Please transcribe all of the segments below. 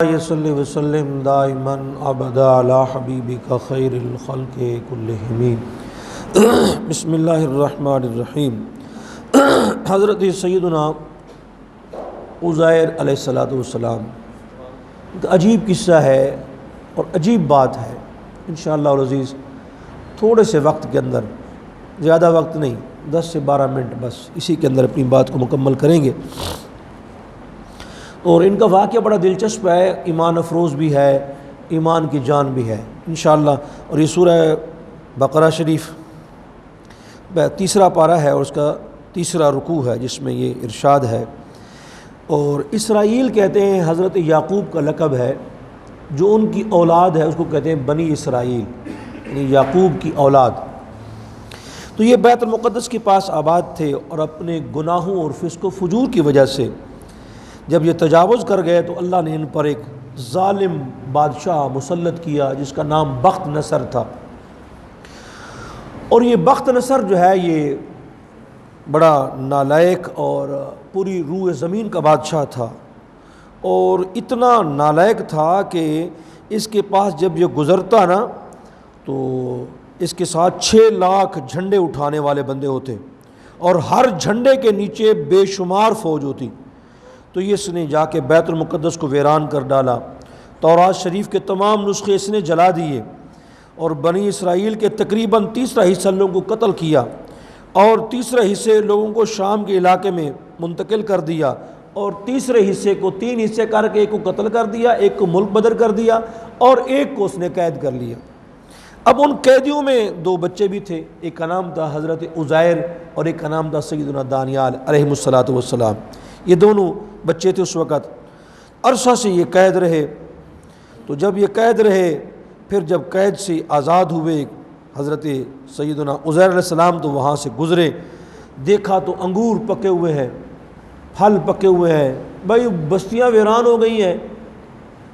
صلی وسلم دائما ابدا علی حبیبک خیر الخلق کلہم۔ بسم اللہ الرحمن الرحیم۔ حضرت سیدنا عزیر علیہ السلام ایک عجیب قصہ ہے اور عجیب بات ہے۔ انشاءاللہ العزیز تھوڑے سے وقت کے اندر، زیادہ وقت نہیں، 10 سے 12 منٹ بس اسی کے اندر اپنی بات کو مکمل کریں گے۔ اور ان کا واقعہ بڑا دلچسپ ہے، ایمان افروز بھی ہے، ایمان کی جان بھی ہے انشاءاللہ۔ اور یہ سورہ بقرہ شریف تیسرا پارہ ہے اور اس کا تیسرا رکوع ہے جس میں یہ ارشاد ہے۔ اور اسرائیل کہتے ہیں حضرت یعقوب کا لقب ہے، جو ان کی اولاد ہے اس کو کہتے ہیں بنی اسرائیل، یعنی یعقوب کی اولاد۔ تو یہ بیت المقدس کے پاس آباد تھے اور اپنے گناہوں اور فسق و فجور کی وجہ سے جب یہ تجاوز کر گئے تو اللہ نے ان پر ایک ظالم بادشاہ مسلط کیا جس کا نام بخت نصر تھا۔ اور یہ بخت نصر جو ہے یہ بڑا نالائق اور پوری روح زمین کا بادشاہ تھا، اور اتنا نالائق تھا کہ اس کے پاس جب یہ گزرتا نا تو اس کے ساتھ 6 لاکھ جھنڈے اٹھانے والے بندے ہوتے اور ہر جھنڈے کے نیچے بے شمار فوج ہوتی۔ تو یہ اس نے جا کے بیت المقدس کو ویران کر ڈالا، تورات شریف کے تمام نسخے اس نے جلا دیے، اور بنی اسرائیل کے تقریباً تیسرا حصہ لوگوں کو قتل کیا، اور تیسرے حصے لوگوں کو شام کے علاقے میں منتقل کر دیا، اور تیسرے حصے کو 3 حصے کر کے ایک کو قتل کر دیا، ایک کو ملک بدر کر دیا، اور ایک کو اس نے قید کر لیا۔ اب ان قیدیوں میں 2 بچے بھی تھے، ایک کا نام تھا حضرت عزیر اور ایک کا نام تھا سیدنا دانیال علیہ السلام۔ یہ دونوں بچے تھے اس وقت۔ عرصہ سے یہ قید رہے، تو جب یہ قید رہے پھر جب قید سے آزاد ہوئے حضرت سیدنا عزیر علیہ السلام تو وہاں سے گزرے، دیکھا تو انگور پکے ہوئے ہیں، پھل پکے ہوئے ہیں، بھائی بستیاں ویران ہو گئی ہیں۔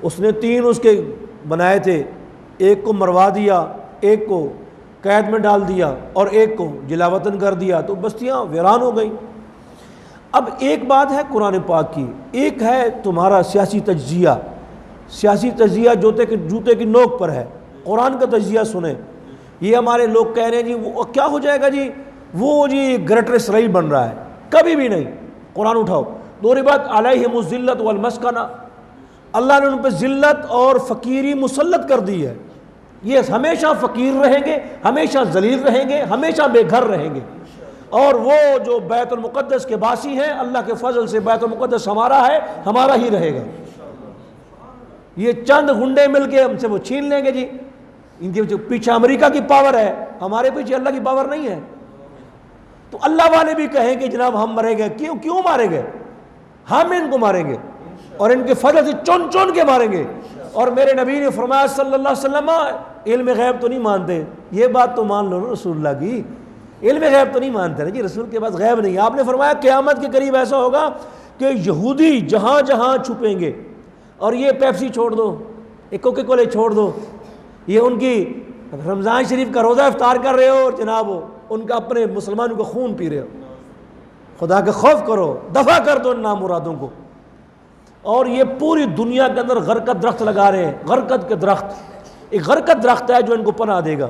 اس نے 3 اس کے بنائے تھے، ایک کو مروا دیا، ایک کو قید میں ڈال دیا اور ایک کو جلا وطن کر دیا، تو بستیاں ویران ہو گئیں۔ اب ایک بات ہے قرآن پاک کی، ایک ہے تمہارا سیاسی تجزیہ۔ سیاسی تجزیہ جوتے کی نوک پر ہے، قرآن کا تجزیہ سنیں۔ یہ ہمارے لوگ کہہ رہے ہیں جی وہ کیا ہو جائے گا جی، وہ جی گریٹر اسرائیل بن رہا ہے، کبھی بھی نہیں۔ قرآن اٹھاؤ، دوسری بات علیہم الذلۃ والمسکنہ، اللہ نے ان پہ ذلت اور فقیری مسلط کر دی ہے۔ یہ ہمیشہ فقیر رہیں گے، ہمیشہ ذلیل رہیں گے، ہمیشہ بے گھر رہیں گے۔ اور وہ جو بیت المقدس کے باسی ہیں، اللہ کے فضل سے بیت المقدس ہمارا ہے، ہمارا ہی رہے گا۔ یہ چند گنڈے مل کے ہم سے وہ چھین لیں گے جی، ان کے پیچھے امریکہ کی پاور ہے، ہمارے پیچھے اللہ کی پاور نہیں ہے۔ تو اللہ والے بھی کہیں کہ جناب ہم مریں گے، کیوں ماریں گے؟ ہم ان کو ماریں گے اور ان کے فضل سے چن چن کے ماریں گے۔ اور میرے نبی نے فرمایا صلی اللہ علیہ وسلم، علم غیب تو نہیں مانتے، یہ بات تو مان لو نا رسول اللہ کی، علم غیب تو نہیں مانتے نا جی، رسول کے پاس غیب نہیں۔ آپ نے فرمایا قیامت کے قریب ایسا ہوگا کہ یہودی جہاں جہاں چھپیں گے، اور یہ پیپسی چھوڑ دو، ایک کوکے کولے چھوڑ دو، یہ ان کی رمضان شریف کا روزہ افطار کر رہے ہو اور جناب ان کا اپنے مسلمانوں کا خون پی رہے ہو، خدا کا خوف کرو، دفع کر دو ان نامرادوں کو۔ اور یہ پوری دنیا کے اندر غرقت درخت لگا رہے ہیں، غرقت کے درخت، ایک غرقت درخت ہے جو ان کو پناہ دے گا۔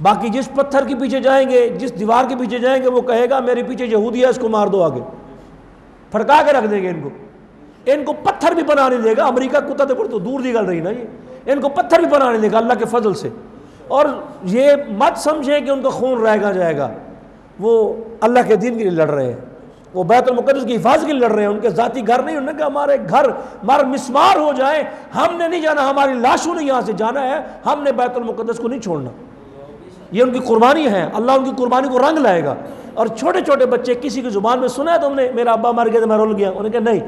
باقی جس پتھر کے پیچھے جائیں گے، جس دیوار کے پیچھے جائیں گے، وہ کہے گا میرے پیچھے یہودی ہے، اس کو مار دو، آگے پھڑکا کے رکھ دیں گے ان کو پتھر بھی پناہ نہیں دے گا۔ امریکہ کتا تو دور دی گل رہی نا یہ، ان کو پتھر بھی پناہ نہیں دے گا اللہ کے فضل سے۔ اور یہ مت سمجھیں کہ ان کا خون رہے جائے گا، وہ اللہ کے دین کے لیے لڑ رہے ہیں، وہ بیت المقدس کی حفاظت کے لیے لڑ رہے ہیں، ان کے ذاتی گھر نہیں، انہوں نے کہ ہمارے گھر مر مسمار ہو جائیں، ہم نے نہیں جانا، ہماری لاشوں نے یہاں سے جانا ہے، ہم نے بیت المقدس کو نہیں چھوڑنا۔ یہ ان کی قربانی ہے، اللہ ان کی قربانی کو رنگ لائے گا۔ اور چھوٹے چھوٹے بچے کسی کی زبان میں سنا ہے تم نے میرا ابا مر گیا تو میں رول گیا، انہیں کہا نہیں،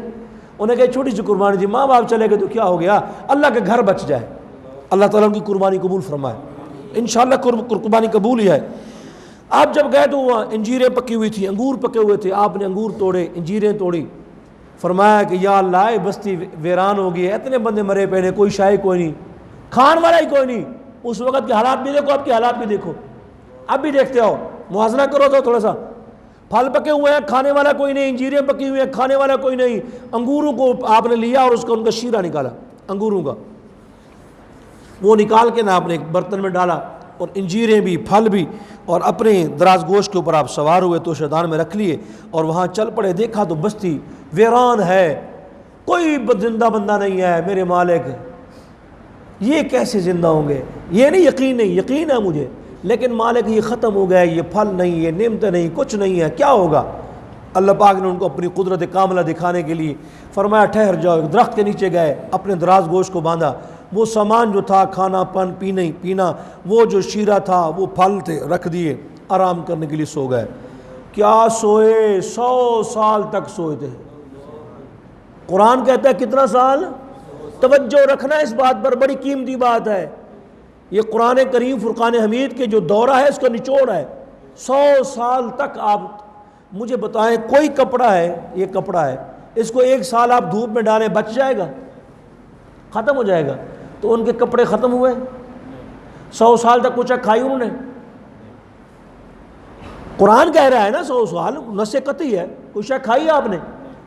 انہیں کہا چھوٹی سی قربانی تھی، ماں باپ چلے گئے تو کیا ہو گیا، اللہ کے گھر بچ جائے۔ اللہ تعالیٰ ان کی قربانی قبول فرمائے، انشاءاللہ قربانی قبول ہی ہے۔ آپ جب گئے تو وہاں انجیریں پکی ہوئی تھی، انگور پکے ہوئے تھے، آپ نے انگور توڑے، انجیریں توڑی، فرمایا کہ یا اللہ بستی ویران ہو گئی ہے، اتنے بندے مرے پے نے، کوئی شاہی کوئی نہیں، کھان والا ہی کوئی نہیں۔ اس وقت کے حالات بھی دیکھو، اب کے حالات بھی دیکھو، اب بھی دیکھتے ہو، موازنہ کرو تو تھوڑا سا۔ پھل پکے ہوئے ہیں، کھانے والا کوئی نہیں، انجیریں پکی ہوئی ہیں، کھانے والا کوئی نہیں۔ انگوروں کو آپ نے لیا اور اس کا ان کا شیرہ نکالا، انگوروں کا، وہ نکال کے نا اپنے ایک برتن میں ڈالا، اور انجیریں بھی پھل بھی، اور اپنے دراز گوشت کے اوپر آپ سوار ہوئے تو شیطان میں رکھ لیے اور وہاں چل پڑے۔ دیکھا تو بستی ویران ہے، کوئی زندہ بندہ نہیں ہے۔ میرے مالک یہ کیسے زندہ ہوں گے؟ یہ نہیں، یقین ہے مجھے، لیکن مالک یہ ختم ہو گئے، یہ پھل نہیں، یہ نعمت نہیں، کچھ نہیں ہے، کیا ہوگا؟ اللہ پاک نے ان کو اپنی قدرت کاملہ دکھانے کے لیے فرمایا ٹھہر جاؤ۔ ایک درخت کے نیچے گئے، اپنے دراز گوشت کو باندھا، وہ سامان جو تھا کھانا پینا، وہ جو شیرہ تھا، وہ پھل تھے، رکھ دیے، آرام کرنے کے لیے سو گئے۔ کیا سوئے؟ 100 سال تک سوئے تھے۔ قرآن کہتا ہے کتنا سال؟ توجہ رکھنا اس بات پر، بڑی قیمتی بات ہے یہ۔ قرآن کریم فرقان حمید کے جو دورہ ہے اس کا نچوڑ ہے۔ 100 سال تک آپ مجھے بتائیں، کوئی کپڑا ہے، یہ کپڑا ہے، اس کو 1 سال آپ دھوپ میں ڈالیں بچ جائے گا؟ ختم ہو جائے گا۔ تو ان کے کپڑے ختم ہوئے، 100 سال تک کچھ کھائی انہوں نے؟ قرآن کہہ رہا ہے نا 100 سال، نص قطعی ہے۔ کوئی شے کھائی آپ نے؟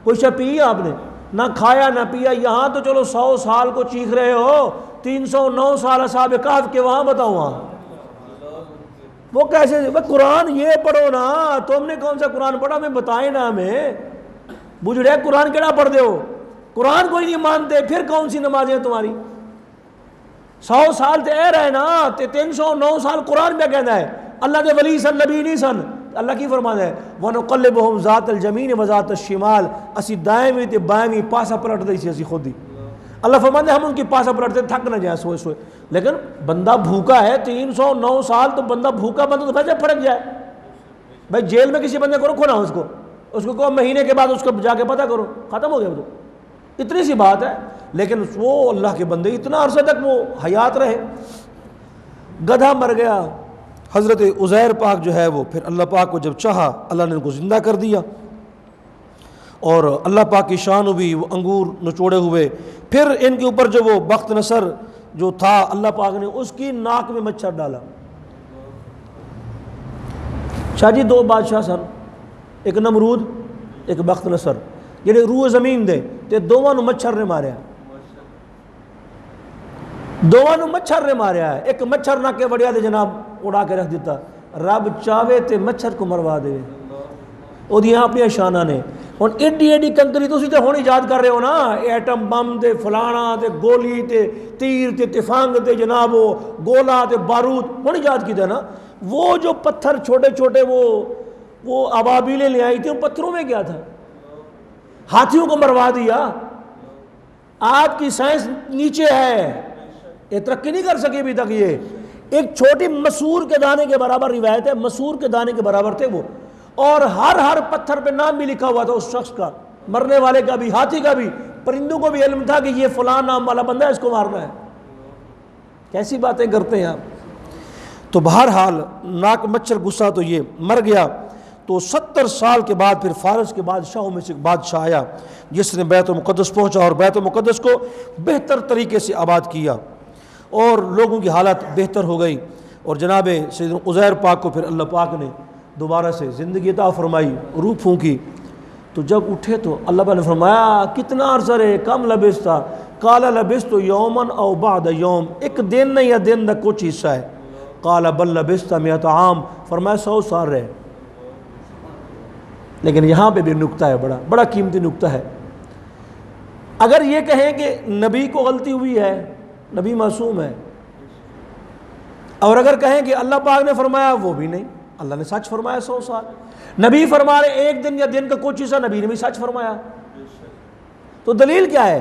کوئی شے پی آپ نے؟ نہ کھایا نہ پیا۔ یہاں تو چلو 100 سال کو چیخ رہے ہو، 309 سال اصحاب کہف کے وہاں بتاؤ، وہاں وہ کیسے؟ قرآن یہ پڑھو نا، تم نے کون سا قرآن پڑھا؟ ہمیں بتائیں نا، ہمیں بجڑے قرآن کیڑا پڑھ دے ہو؟ قرآن کوئی نہیں مانتے، پھر کون سی نمازیں تمہاری؟ 100 سال تے اے رہے نا، 309 سال قرآن پہ کہنا ہے۔ اللہ دے ولی سن، نبی نہیں سن۔ اللہ کی فرمان ہے وَنُقَلِّبُهُمْ ذَاتَ الْيَمِينِ وَذَاتَ الشِّمَالِ، اسی دائیں بھی تے بائیں بھی پاسا پلٹ دئی سی اسی خود ہی۔ اللہ فرماتے ہم ان کی پاسا پلٹتے تھک نہ جائیں سوئے۔ لیکن بندہ بھوکا ہے 309 سال، تو بندہ بھوکا بندہ تو ویسے پھڑک جائے۔ بھائی جیل میں کسی بندے کو رکھو نا، اس کو کہو مہینے کے بعد اس کو جا کے پتہ کرو، ختم ہو گیا وہ تو، اتنی سی بات ہے۔ لیکن وہ اللہ کے بندے اتنا عرصہ تک وہ حیات رہے۔ گدھا مر گیا، حضرت عزیر پاک جو ہے وہ پھر اللہ پاک کو جب چاہا اللہ نے ان کو زندہ کر دیا، اور اللہ پاک کی شان ہوئی، وہ انگور نچوڑے ہوئے۔ پھر ان کے اوپر جو وہ بخت نصر جو تھا، اللہ پاک نے اس کی ناک میں مچھر ڈالا۔ شاہ جی 2 بادشاہ سن، ایک نمرود ایک بخت نصر، جنہیں روح زمین دے تے دونوں نو مچھر نے ماریا، دونوں نو مچھر نے ماریا ہے۔ ایک مچھر نہ کے وڑیا دے جناب اڑا کے رکھ دیتا۔ رب چاہے تے مچھر کو مروا دے، وہ دیاں اپنی شانہ نے۔ ہن ایڈی کنکری تسی تے ہن ایجاد کر رہے ہو نا، ایٹم بم تے فلانا تے گولی تے تیر تے تفنگ تے جناب وہ گولا تے بارود ہن ایجاد کیتا نا۔ وہ جو پتھر چھوٹے چھوٹے وہ ابابیلیں لے آئی تھی، ان پتھروں میں کیا تھا؟ ہاتھیوں کو مروا دیا۔ آپ کی سائنس نیچے ہے، یہ ترقی نہیں کر سکی ابھی تک۔ یہ ایک چھوٹی مسور کے دانے کے برابر روایت ہے، مسور کے دانے کے برابر تھے وہ، اور ہر پتھر پہ نام بھی لکھا ہوا تھا اس شخص کا، مرنے والے کا بھی، ہاتھی کا بھی، پرندوں کو بھی علم تھا کہ یہ فلاں نام والا بندہ ہے، اس کو مارنا ہے۔ کیسی باتیں کرتے ہیں آپ۔ تو بہرحال ناک مچھر غصہ تو یہ مر گیا۔ تو 70 سال کے بعد پھر فارس کے بادشاہوں میں سے ایک بادشاہ آیا جس نے بیت المقدس پہنچا اور بیت المقدس کو بہتر طریقے سے آباد کیا، اور لوگوں کی حالت بہتر ہو گئی، اور جناب سیدنا عزیر پاک کو پھر اللہ پاک نے دوبارہ سے زندگی عطا فرمائی، روح پھونکی۔ تو جب اٹھے تو اللہ پاک نے فرمایا کتنا عرصہ رہے؟ کم لبثت، قال لبثت یوما او بعد یوم، ایک دن نہیں یا دن کا کچھ حصہ ہے۔ قال بل لبثت 100 عام، فرمایا 100 سال رہے۔ لیکن یہاں پہ بھی نکتہ ہے، بڑا قیمتی نکتہ ہے۔ اگر یہ کہیں کہ نبی کو غلطی ہوئی ہے، نبی معصوم ہے، اور اگر کہیں کہ اللہ پاک نے فرمایا، وہ بھی نہیں، اللہ نے سچ فرمایا 100 سال۔ نبی فرما رہے ایک دن یا دن کا کچھ حصہ، نبی نے بھی سچ فرمایا۔ تو دلیل کیا ہے؟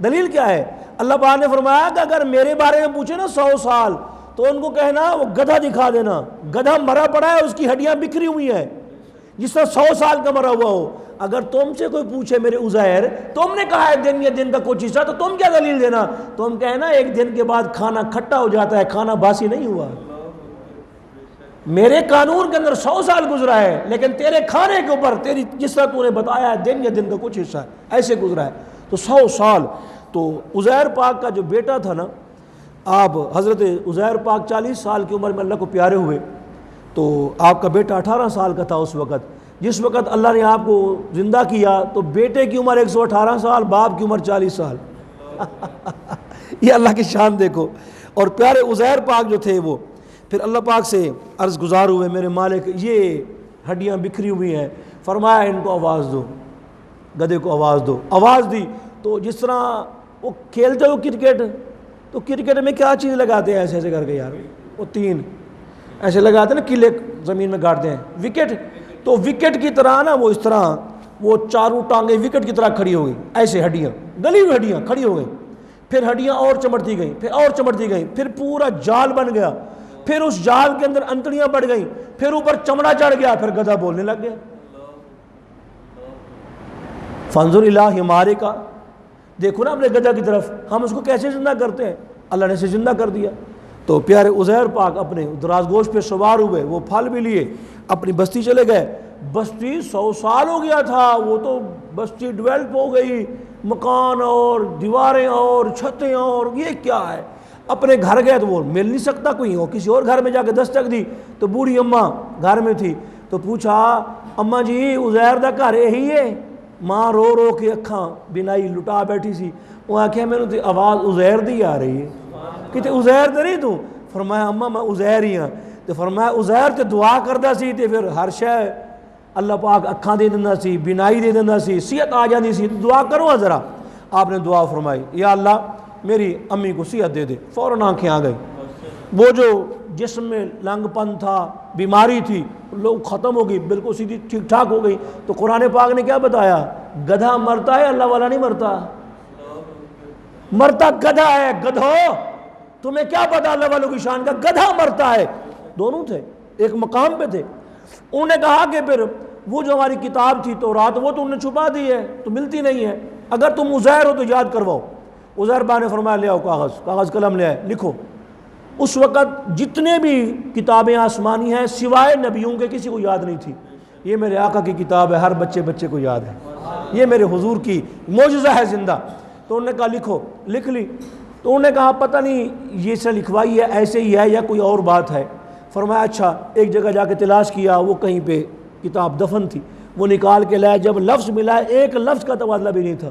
دلیل کیا ہے؟ اللہ پاک نے فرمایا کہ اگر میرے بارے میں پوچھے نا 100 سال، تو ان کو کہنا وہ گدھا دکھا دینا، گدھا مرا پڑا ہے، اس کی ہڈیاں بکھری ہوئی ہیں، جس طرح 100 سال کا مرا ہوا ہو۔ اگر تم سے کوئی پوچھے میرے عزیر، تم نے کہا ہے دن یا دن کا کچھ حصہ، تو تم کیا دلیل دینا؟ تم کہنا ایک دن کے بعد کھانا کھٹا ہو جاتا ہے، کھانا باسی نہیں ہوا۔ میرے قانون کے اندر 100 سال گزرا ہے، لیکن تیرے کھانے کے اوپر تیری جس طرح تو نے بتایا ہے دن یا دن کا کچھ حصہ ہے، ایسے گزرا ہے۔ تو 100 سال۔ تو عزیر پاک کا جو بیٹا تھا نا، آپ حضرت عزیر پاک 40 سال کی عمر میں اللہ کو پیارے ہوئے، تو آپ کا بیٹا 18 سال کا تھا اس وقت۔ جس وقت اللہ نے آپ کو زندہ کیا تو بیٹے کی عمر 118 سال، باپ کی عمر 40 سال۔ یہ اللہ کی شان دیکھو. اور پیارے عزیر پاک جو تھے وہ پھر اللہ پاک سے عرض گزار ہوئے, میرے مالک یہ ہڈیاں بکھری ہوئی ہیں. فرمایا ان کو آواز دو, گدھے کو آواز دو. آواز دی تو جس طرح وہ کھیلتے ہو کرکٹ, تو کرکٹ میں کیا چیز لگاتے ہیں ایسے ایسے کر کے یار, وہ 3 ایسے لگاتے ہیں نا, کلے زمین میں گاڑتے ہیں, وکٹ. تو وکٹ کی طرح نا وہ اس طرح وہ چاروں ٹانگیں وکٹ کی طرح کھڑی ہو گئی, ایسے ہڈیاں, گلی ہوئی ہڈیاں کھڑی ہو گئی. پھر ہڈیاں اور چمڑتی گئیں, پھر اور چمڑتی گئیں, پھر پورا جال بن گیا, پھر اس جال کے اندر انتڑیاں بڑھ گئیں, پھر اوپر چمڑا چڑھ گیا, پھر گدھا بولنے لگ گیا. فانظر الی حمارے کا, دیکھو نا اپنے گدھا کی طرف, ہم اس کو کیسے زندہ کرتے ہیں, اللہ نے اسے زندہ کر دیا. تو پیارے عزیر پاک اپنے دراز گوش پہ سوار ہوئے, وہ پھل بھی لیے, اپنی بستی چلے گئے. بستی 100 سال ہو گیا تھا, وہ تو بستی ڈیولپ ہو گئی, مکان اور دیواریں اور چھتیں, اور یہ کیا ہے. اپنے گھر گئے تو وہ مل نہیں سکتا کوئی, ہو کسی اور گھر میں جا کے دستک دی تو بوڑھی اماں گھر میں تھی. تو پوچھا, اماں جی عزیر دا گھر یہی ہے؟ ماں رو رو کے اکھاں بینائی لٹا بیٹھی سی. وہ آخیا میں نے آواز عزیر دی آ رہی ہے, کہ عزیر تے نہیں تو. فرمایا اماں میں عزیر ہی ہاں. تو فرمایا عزیر تے دعا کردا سی تے پھر ہر شے اللہ پاک اکھاں دے دیندا سی, بینائی دے دیندا سی, صحت آ جاندی سی. دعا کرو ذرا. آپ نے دعا فرمائی, یا اللہ میری امی کو صحت دے دے. فوراً آنکھیں آ گئی. وہ جو جسم میں لنگ پن تھا, بیماری تھی, لوگ ختم ہو گئی, بالکل سیدھی ٹھیک ٹھاک ہو گئی. تو قرآن پاک نے کیا بتایا, گدھا مرتا ہے, اللہ والا نہیں مرتا. مرتا گدھا ہے. گدھو تمہیں کیا پتا اللہ والوں کی شان کا, گدھا مرتا ہے. دونوں تھے, ایک مقام پہ تھے. انہوں نے کہا کہ پھر وہ جو ہماری کتاب تھی تورات, وہ تو انہوں نے چھپا دی ہے, تو ملتی نہیں ہے. اگر تم عزیر ہو تو یاد کرواؤ. عزیر با نے فرمایا لے آؤ کاغذ قلم لے آئے, لکھو. اس وقت جتنے بھی کتابیں آسمانی ہیں سوائے نبیوں کے کسی کو یاد نہیں تھی. یہ میرے آقا کی کتاب ہے, ہر بچے کو یاد ہے, یہ میرے حضور کی معجزہ ہے زندہ. تو انہوں نے کہا لکھو. لکھ لی. تو انہوں نے کہا پتہ نہیں یہ سے لکھوائی ہے ایسے ہی ہے یا کوئی اور بات ہے. فرمایا اچھا. ایک جگہ جا کے تلاش کیا, وہ کہیں پہ کتاب دفن تھی, وہ نکال کے لائے. جب لفظ ملا, ایک لفظ کا تبادلہ بھی نہیں تھا.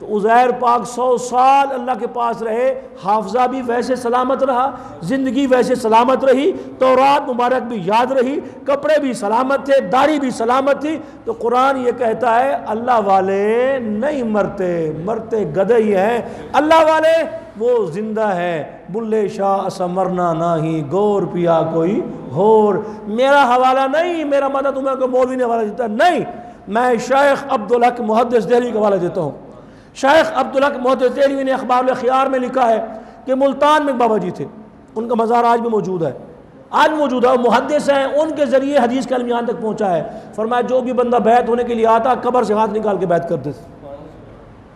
تو عزیر پاک 100 سال اللہ کے پاس رہے, حافظہ بھی ویسے سلامت رہا, زندگی ویسے سلامت رہی, تورات مبارک بھی یاد رہی, کپڑے بھی سلامت تھے, داڑھی بھی سلامت تھی. تو قرآن یہ کہتا ہے اللہ والے نہیں مرتے, مرتے گدھے ہی ہیں. اللہ والے وہ زندہ ہے. بلے شاہ اسا مرنا نہیں, گور پیا کوئی ہور. میرا حوالہ نہیں, میرا مدد تمہیں کوئی مولوی نے حوالہ دیتا نہیں, میں شیخ عبدالحق محدث دہلوی کا حوالہ دیتا ہوں. شیخ عبدالحق محدث دہلوی نے اخبار الاخیار میں لکھا ہے کہ ملتان میں بابا جی تھے, ان کا مزار آج بھی موجود ہے, آج موجود ہے. وہ محدث ہیں, ان کے ذریعے حدیث کا علم یہاں تک پہنچا ہے. فرمایا جو بھی بندہ بیعت ہونے کے لیے آتا قبر سے ہاتھ نکال کے بیعت کرتے تھے.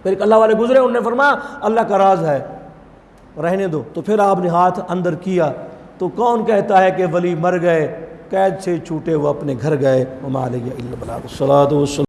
پھر ایک اللہ والے گزرے, انہوں نے فرمایا اللہ کا راز ہے, رہنے دو. تو پھر آپ نے ہاتھ اندر کیا. تو کون کہتا ہے کہ ولی مر گئے, قید سے چھوٹے وہ اپنے گھر گئے. وما علیہ الا البلاغ. الصلاۃ والسلام